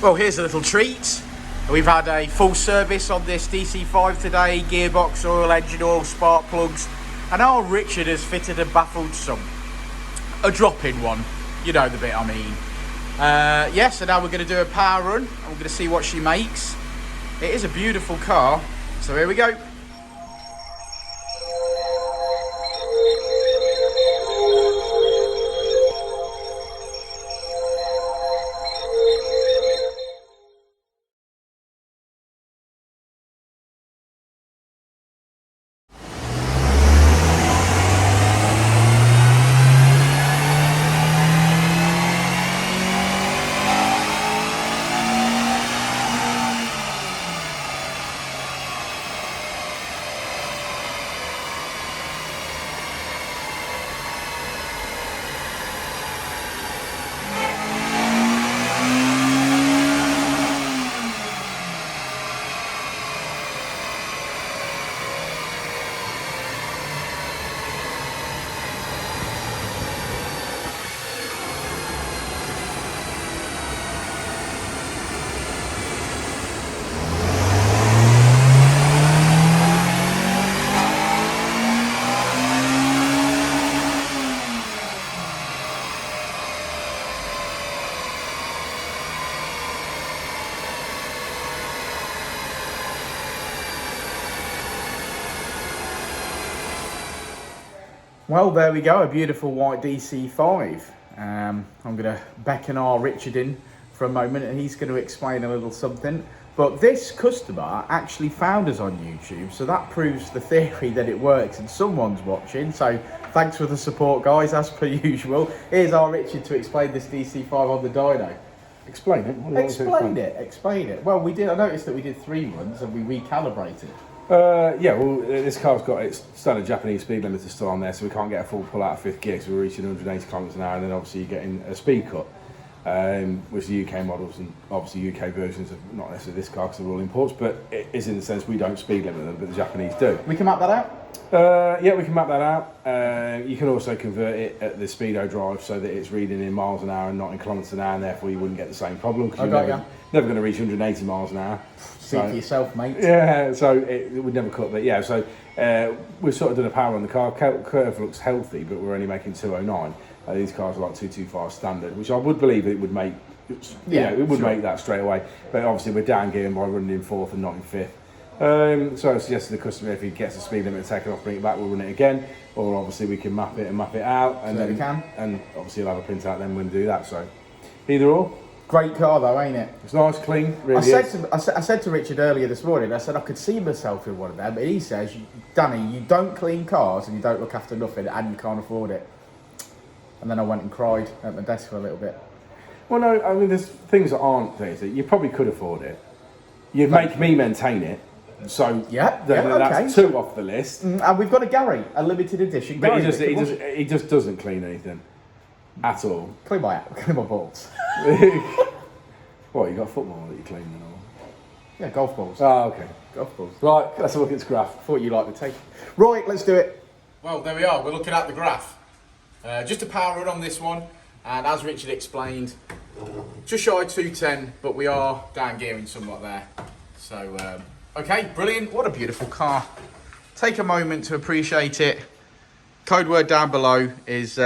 Well, here's a little treat. We've had a full service on this DC5 today, gearbox oil, engine oil, spark plugs, and our Richard has fitted a baffled sump. A drop-in one, you know the bit I mean. Yeah, so now we're going to do a power run, and we're going to see what she makes. It is a beautiful car, so here we go. Well, there we go, a beautiful white DC5. I'm going to beckon our Richard in for a moment and he's going to explain a little something. But this customer actually found us on YouTube, so that proves the theory that it works and someone's watching. So thanks for the support, guys, as per usual. Here's our Richard to explain this DC5 on the dyno. Explain it. Explain it. Well, I noticed that we did 3 runs and we recalibrated. Yeah, well, this car's got its standard Japanese speed limiter still on there, so we can't get a full pull out of 5th gear, so we're reaching 180 kilometres an hour, and then obviously you're getting a speed cut, which the UK models and obviously UK versions of not necessarily this car because they're all imports, but it is in the sense we don't speed limit them, but the Japanese do. We can map that out? Yeah, we can map that out. You can also convert it at the speedo drive so that it's reading in miles an hour and not in kilometres an hour, and therefore you wouldn't get the same problem because you're never going to reach 180 miles an hour. See for yourself, mate. Yeah, so it would never cut, but yeah, so we've sort of done a power on the car. Curve looks healthy, but we're only making 209. These cars are like 225 standard, which I would believe it would make. It would make that straight away. But obviously we're down gearing by running in 4th and not in 5th. So I suggested to the customer if he gets the speed limit, take it off, bring it back, we'll run it again. Or obviously we can map it out, and then and obviously he'll have a printout then when we do that. So either or. Great car though, ain't it? It's nice, clean, really I said to Richard earlier this morning, I said I could see myself in one of them, but he says, Danny, you don't clean cars and you don't look after nothing and you can't afford it. And then I went and cried at my desk for a little bit. Well, no, I mean, there's things that aren't things that you probably could afford it. You'd make me maintain it. So that's 2 off the list. And we've got a Gary, a limited edition. But he just doesn't clean anything. At all. Clean my balls. What, you got football that you clean and all? Yeah, golf balls. Oh, okay. Golf balls. Right, let's have a look at this graph. Thought you liked the take. Right, let's do it. Well, there we are. We're looking at the graph. Just a power run on this one. And as Richard explained, just shy of 210, but we are down gearing somewhat there. So, okay, brilliant. What a beautiful car. Take a moment to appreciate it. Code word down below is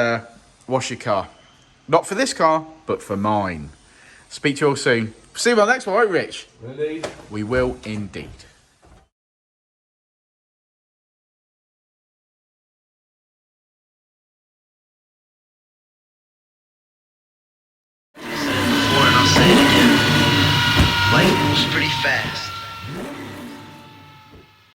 wash your car. Not for this car, but for mine. Speak to you all soon. See you on the next one, right, Rich? Indeed. We will indeed. Before and I'll say it again. Life moves pretty fast.